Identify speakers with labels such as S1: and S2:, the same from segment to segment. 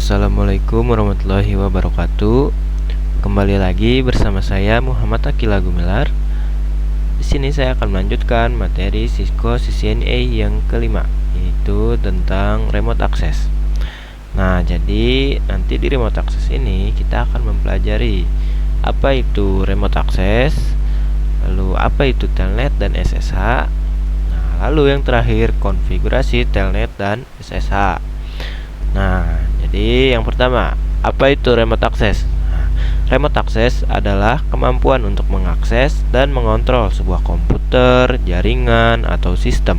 S1: Assalamualaikum warahmatullahi wabarakatuh. Kembali lagi bersama saya Muhammad Akila Gumilar. Di sini saya akan melanjutkan materi Cisco CCNA yang kelima, yaitu tentang remote access. Nah, jadi nanti di remote access ini kita akan mempelajari apa itu remote access, lalu apa itu telnet dan SSH. Nah, lalu yang terakhir konfigurasi telnet dan SSH. Nah, jadi yang pertama, apa itu remote access? Remote access adalah kemampuan untuk mengakses dan mengontrol sebuah komputer, jaringan, atau sistem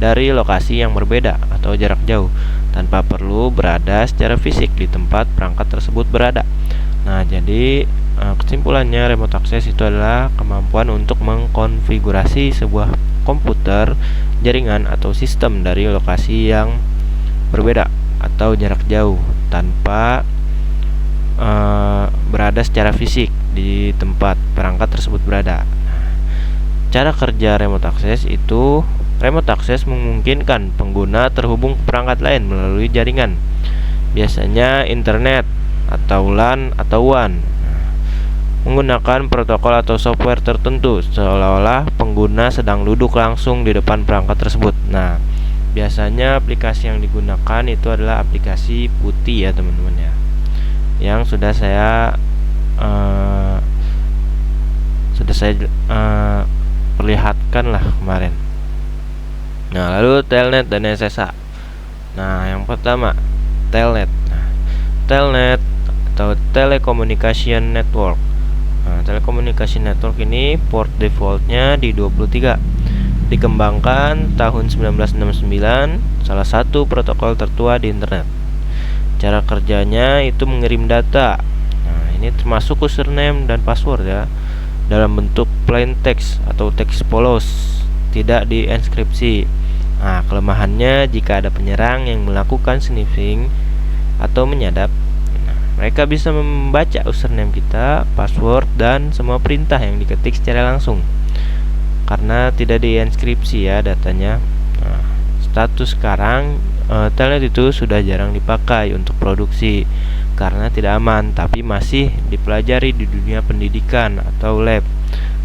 S1: dari lokasi yang berbeda atau jarak jauh tanpa perlu berada secara fisik di tempat perangkat tersebut berada. Nah, jadi kesimpulannya remote access itu adalah kemampuan untuk mengkonfigurasi sebuah komputer, jaringan, atau sistem dari lokasi yang berbeda atau jarak jauh tanpa berada secara fisik di tempat perangkat tersebut berada. Cara kerja remote access itu, remote access memungkinkan pengguna terhubung ke perangkat lain melalui jaringan, biasanya internet atau LAN atau WAN, menggunakan protokol atau software tertentu seolah-olah pengguna sedang duduk langsung di depan perangkat tersebut. Nah, biasanya aplikasi yang digunakan itu adalah aplikasi putih ya teman-teman ya, yang sudah saya perlihatkan lah kemarin. Nah, lalu telnet dan SSH. Nah, yang pertama telnet. Nah, telnet atau telecommunication network. Nah, telecommunication network ini port defaultnya di 23. Dikembangkan tahun 1969, salah satu protokol tertua di internet. Cara kerjanya itu mengirim data. Nah, ini termasuk username dan password ya, dalam bentuk plain text atau teks polos, tidak dienkripsi. Nah, kelemahannya jika ada penyerang yang melakukan sniffing atau menyadap, mereka bisa membaca username kita, password, dan semua perintah yang diketik secara langsung karena tidak dienkripsi ya datanya. Nah, status sekarang telnet itu sudah jarang dipakai untuk produksi karena tidak aman, tapi masih dipelajari di dunia pendidikan atau lab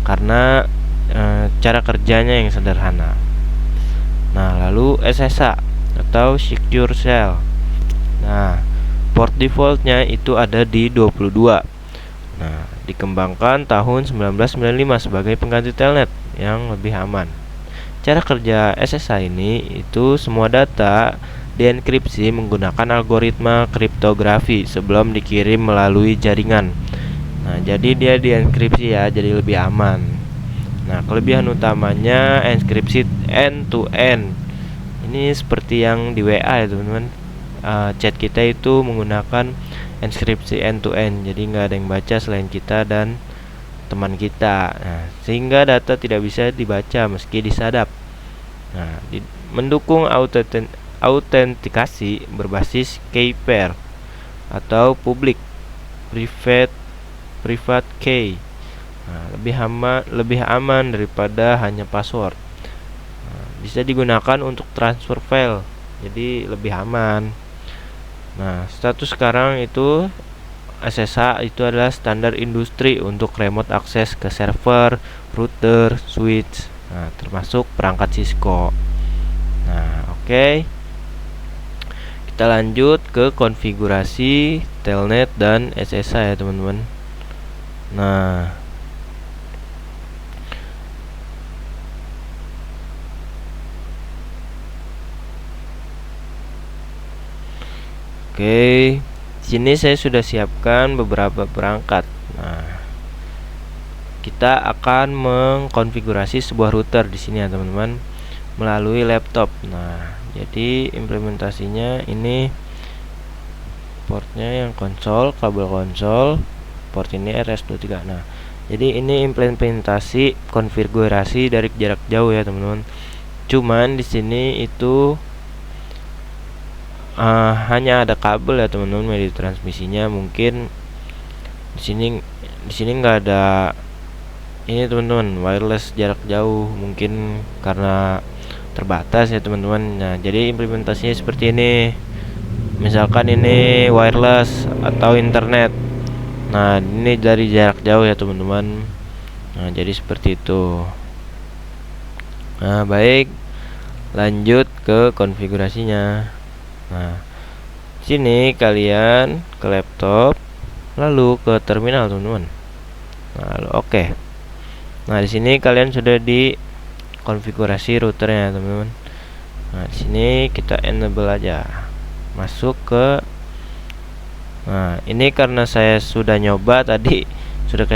S1: karena cara kerjanya yang sederhana. Nah, lalu SSH atau Secure Shell. Nah, port defaultnya itu ada di 22. Nah, dikembangkan tahun 1995 sebagai pengganti telnet yang lebih aman. Cara kerja SSH ini itu semua data dienkripsi menggunakan algoritma kriptografi sebelum dikirim melalui jaringan. Nah, jadi dia dienkripsi ya, jadi lebih aman. Nah, kelebihan utamanya enkripsi end to end. Ini seperti yang di WA ya teman-teman. Chat kita itu menggunakan enkripsi end to end, jadi nggak ada yang baca selain kita dan teman kita. Nah, sehingga data tidak bisa dibaca meski disadap. Nah, mendukung autentikasi berbasis key pair atau public private key. Nah, lebih aman daripada hanya password. Nah, bisa digunakan untuk transfer file, jadi lebih aman. Nah, status sekarang itu SSH itu adalah standar industri untuk remote access ke server, router, switch, nah, termasuk perangkat Cisco. Nah, oke. Kita lanjut ke konfigurasi telnet dan SSH ya teman-teman. Nah, oke. Sini saya sudah siapkan beberapa perangkat. Nah, kita akan mengkonfigurasi sebuah router di sini ya teman-teman melalui laptop. Nah, jadi implementasinya ini portnya yang konsol, kabel konsol, port ini RS23. Nah, jadi ini implementasi konfigurasi dari jarak jauh ya teman-teman. Cuman di sini itu hanya ada kabel ya teman-teman, media transmisinya mungkin di sini nggak ada ini teman-teman, wireless jarak jauh mungkin karena terbatas ya teman-teman. Nah, jadi implementasinya seperti ini. misalkan ini wireless atau internet. Nah, ini dari jarak jauh ya teman-teman. Nah, jadi seperti itu. Nah, baik, lanjut ke konfigurasinya. Nah, sini kalian ke laptop, lalu ke terminal teman-teman. Nah, lalu oke. Nah, di sini kalian sudah di konfigurasi routernya teman-teman. Nah, di sini kita enable aja, masuk ke. Nah, ini karena saya sudah nyoba tadi, sudah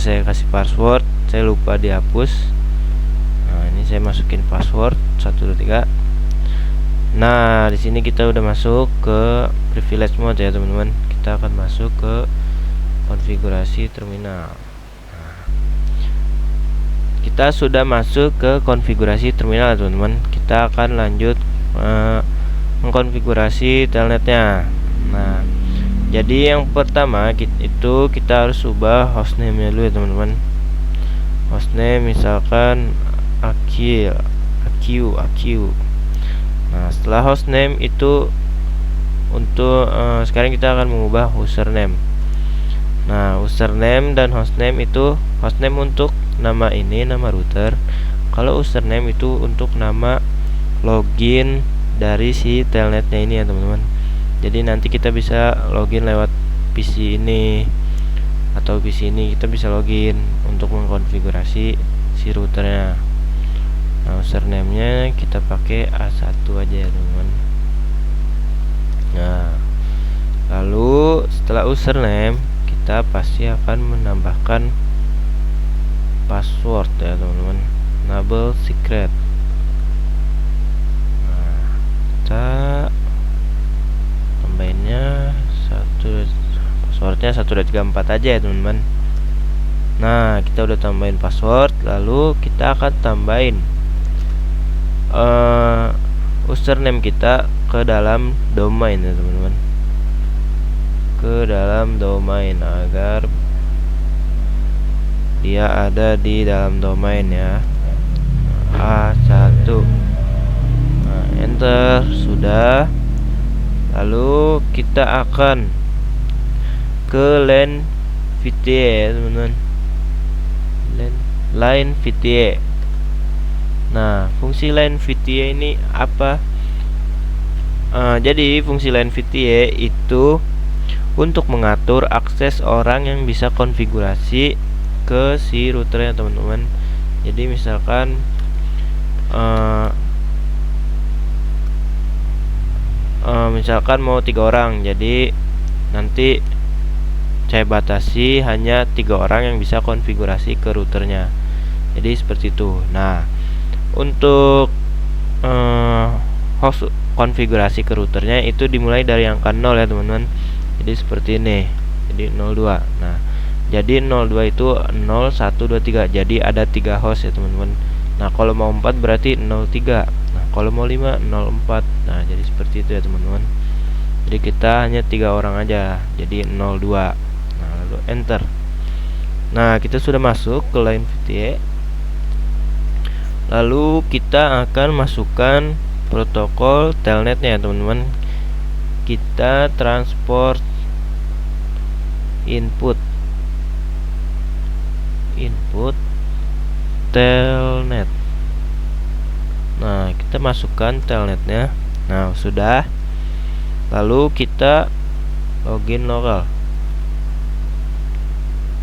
S1: saya kasih password, saya lupa dihapus. Nah, ini saya masukin password 123. Nah, di sini kita udah masuk ke privilege mode ya teman-teman. Kita akan masuk ke konfigurasi terminal. Nah, kita sudah masuk ke konfigurasi terminal teman-teman. Kita akan lanjut mengkonfigurasi telnetnya. Nah, jadi yang pertama itu kita harus ubah hostname-nya dulu ya teman-teman. Hostname misalkan AQ. Nah, setelah hostname itu untuk sekarang kita akan mengubah username. Nah, username dan hostname itu, hostname untuk nama ini, nama router. Kalau username itu untuk nama login dari si telnetnya ini ya teman-teman. Jadi nanti kita bisa login lewat PC ini atau PC ini, kita bisa login untuk mengkonfigurasi si routernya. Nah, username-nya kita pakai A1 aja ya teman-teman. Nah, lalu setelah username kita pasti akan menambahkan password ya teman-teman, enable secret. Nah, kita tambahinnya passwordnya 124 aja ya teman-teman. Nah, kita udah tambahin password, lalu kita akan tambahin username kita ke dalam domain ya teman-teman, ke dalam domain agar dia ada di dalam domain ya. A1. Nah, enter sudah. Lalu kita akan ke LAN VTE ya teman-teman, line VTE. Nah, fungsi line VTE ini apa? Jadi fungsi line VTE itu untuk mengatur akses orang yang bisa konfigurasi ke si routernya teman-teman. Jadi misalkan misalkan mau 3 orang, jadi nanti saya batasi hanya 3 orang yang bisa konfigurasi ke routernya. Jadi seperti itu. Nah, untuk host konfigurasi ke routernya itu dimulai dari angka 0 ya teman-teman. Jadi seperti ini. Jadi 02. Nah, jadi 02 itu 0 1 2 3. Jadi ada 3 host ya teman-teman. Nah, kalau mau 4 berarti 03. Nah, kalau mau 5 04. Nah, jadi seperti itu ya teman-teman. Jadi kita hanya 3 orang aja. Jadi 02. Nah, lalu enter. Nah, kita sudah masuk ke line VTE. Lalu kita akan masukkan protokol telnetnya ya teman-teman. Kita transport input telnet. Nah, kita masukkan telnetnya. Nah, sudah. Lalu kita login lokal.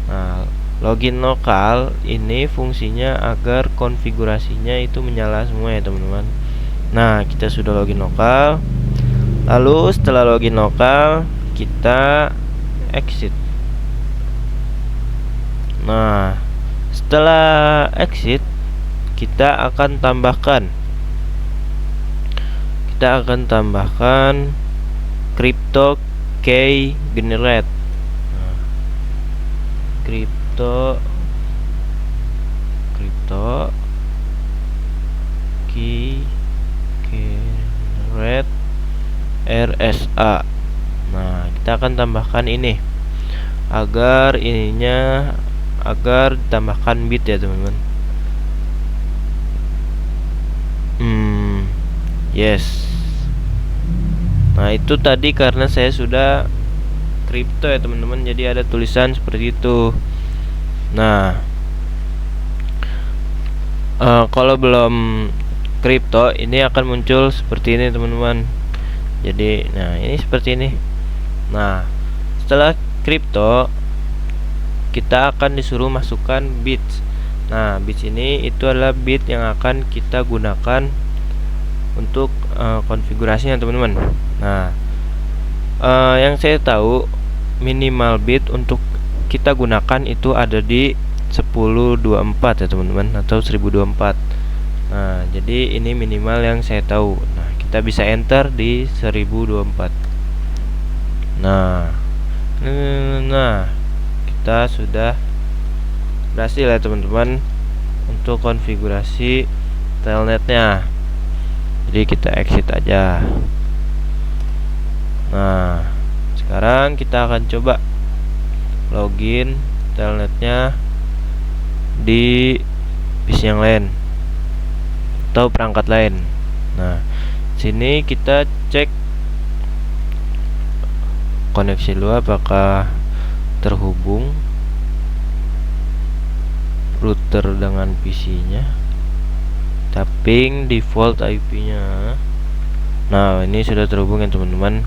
S1: Nah, login lokal ini fungsinya agar konfigurasinya itu menyala semua ya teman-teman. Nah, kita sudah login lokal. Lalu setelah login lokal kita exit. Nah, setelah exit kita akan tambahkan crypto key generate. Nah, crypto key generate RSA. Nah, kita akan tambahkan ini agar ditambahkan bit ya teman-teman. Yes. Nah, itu tadi karena saya sudah kripto ya teman-teman, jadi ada tulisan seperti itu. Nah, kalau belum kripto ini akan muncul seperti ini teman-teman. Jadi, nah ini seperti ini. Nah, setelah kripto kita akan disuruh masukkan bits. Nah, bits ini itu adalah bit yang akan kita gunakan untuk konfigurasinya teman-teman. Nah, yang saya tahu minimal bit untuk kita gunakan itu ada di 1024 ya teman-teman, atau 1024. Nah, jadi ini minimal yang saya tahu. Nah, kita bisa enter di 1024. Nah, kita sudah berhasil ya teman-teman untuk konfigurasi telnetnya. Jadi kita exit aja. Nah, sekarang kita akan coba login telnetnya di PC yang lain atau perangkat lain. Nah, sini kita cek koneksi dulu apakah terhubung router dengan PC-nya. Tapping default IP-nya. Nah, ini sudah terhubung ya teman-teman.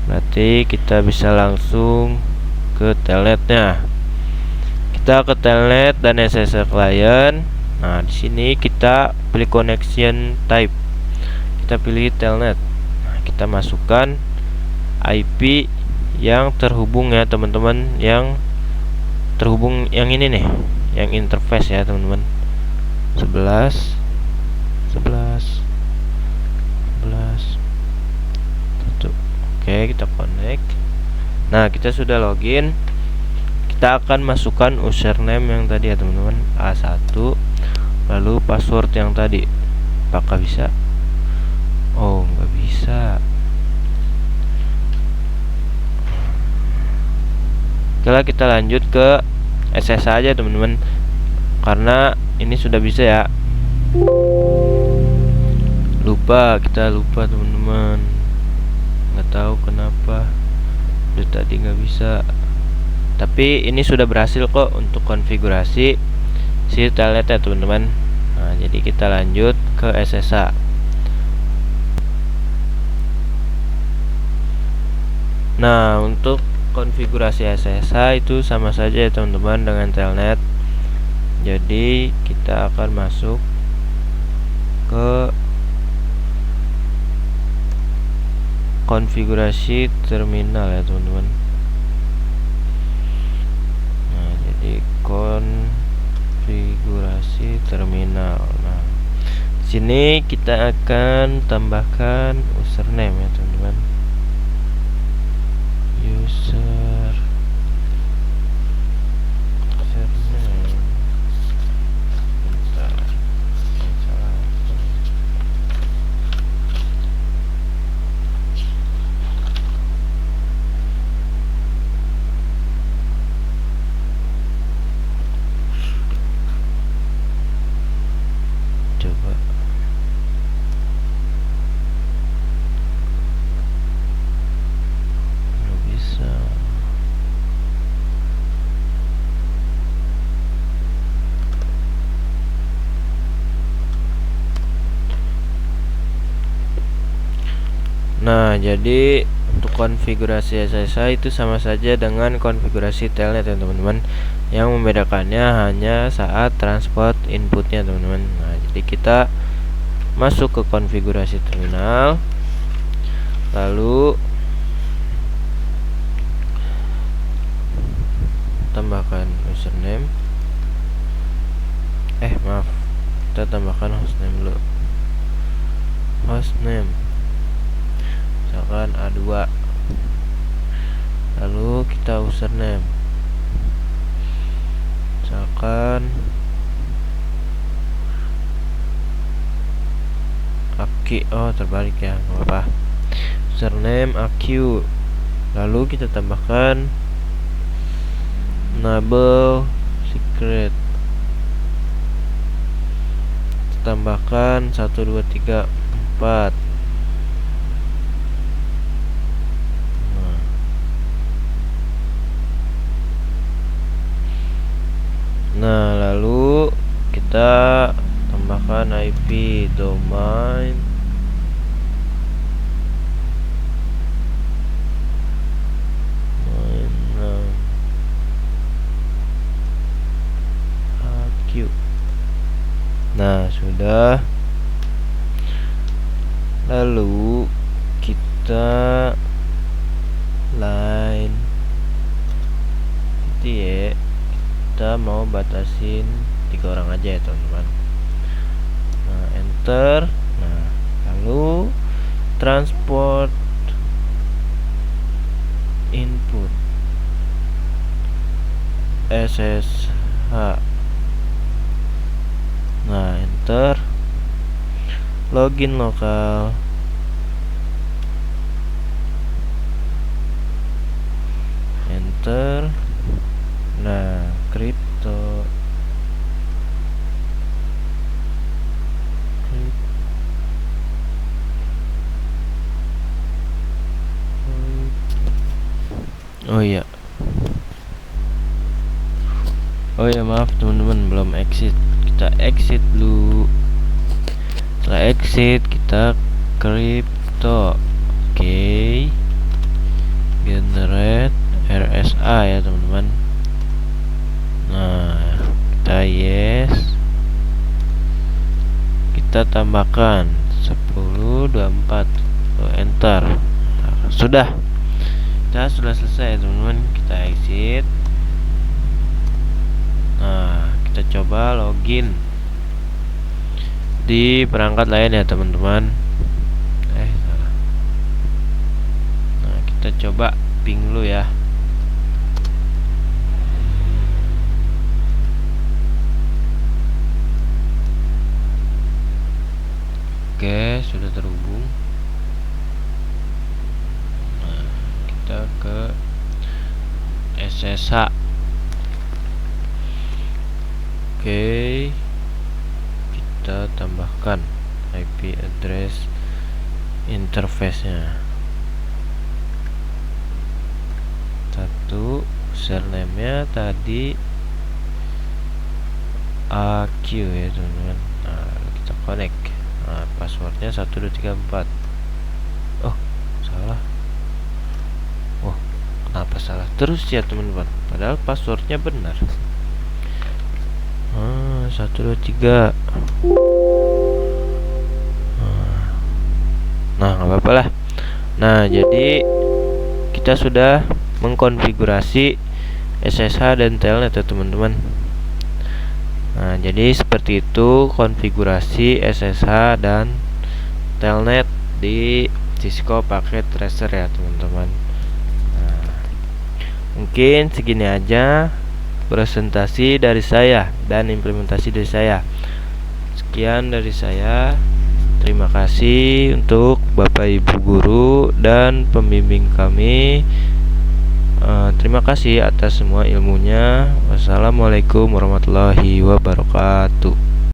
S1: Berarti kita bisa langsung ke telnetnya. Kita ke telnet dan SSL client. Nah, di sini kita pilih connection type. Kita pilih telnet. Nah, kita masukkan IP yang terhubung ya teman-teman, yang terhubung yang ini nih, yang interface ya teman-teman. 11 11 11 1. Oke, kita connect. Nah, kita sudah login. Kita akan masukkan username yang tadi ya teman-teman, A1, lalu password yang tadi. Apakah bisa? Oh, nggak bisa. Setelah kita lanjut ke SSH aja teman-teman, karena ini sudah bisa ya. Kita lupa teman-teman, nggak tahu kenapa dari tadi nggak bisa. Tapi ini sudah berhasil kok untuk konfigurasi si telnet ya teman-teman. Nah, jadi kita lanjut ke SSH. Nah, untuk konfigurasi SSH itu sama saja ya teman-teman dengan telnet. Jadi kita akan masuk ke konfigurasi terminal ya teman-teman. Nah, jadi konfigurasi terminal. Nah, sini kita akan tambahkan username ya teman-teman. Username. Coba nggak bisa. Nah, jadi untuk konfigurasi SSH itu sama saja dengan konfigurasi telnet ya teman-teman. Yang membedakannya hanya saat transport inputnya teman-teman. Nah, jadi kita masuk ke konfigurasi terminal, lalu tambahkan username. Maaf, kita tambahkan hostname dulu. Hostname misalkan A2, lalu kita username misalkan Aki. Oh, terbalik ya, nggak apa-apa. Username Aki, lalu kita tambahkan enable secret, tambahkan 1 2 3 4. Nah, lalu kita tambahkan IP domain HQ. Nah, sudah. Lalu kita line ya, kita mau batasin 3 orang aja ya teman-teman. Nah, enter. Nah, lalu transport input SSH. Nah, enter. Login lokal. Enter. Nah, crypto. Oh iya, maaf teman-teman, belum exit. Kita exit dulu. Setelah exit kita crypto. Oke. Generate RSA ya teman-teman. Nah, kita yes. Kita tambahkan 1024. Enter. Nah, sudah. Kita sudah selesai teman-teman. Kita exit. Nah, kita coba login di perangkat lain ya teman-teman. Salah. Nah, kita coba ping dulu ya. Oke, sudah terhubung. Nah, kita ke SSH. Oke, kita tambahkan IP address interface-nya 1, username-nya tadi AQ ya teman-teman. Nah, kita connect. Nah, passwordnya 1234. Oh, salah. Oh, kenapa salah terus ya teman-teman, padahal passwordnya benar. 123. Nah, nggak apa-apa lah. Nah, jadi kita sudah mengkonfigurasi SSH dan telnet ya teman-teman. Nah, jadi seperti itu konfigurasi SSH dan telnet di Cisco Packet Tracer ya teman-teman. Nah, mungkin segini aja presentasi dari saya dan implementasi dari saya. Sekian dari saya. Terima kasih untuk Bapak Ibu guru dan pembimbing kami. Terima kasih atas semua ilmunya. Wassalamualaikum warahmatullahi wabarakatuh.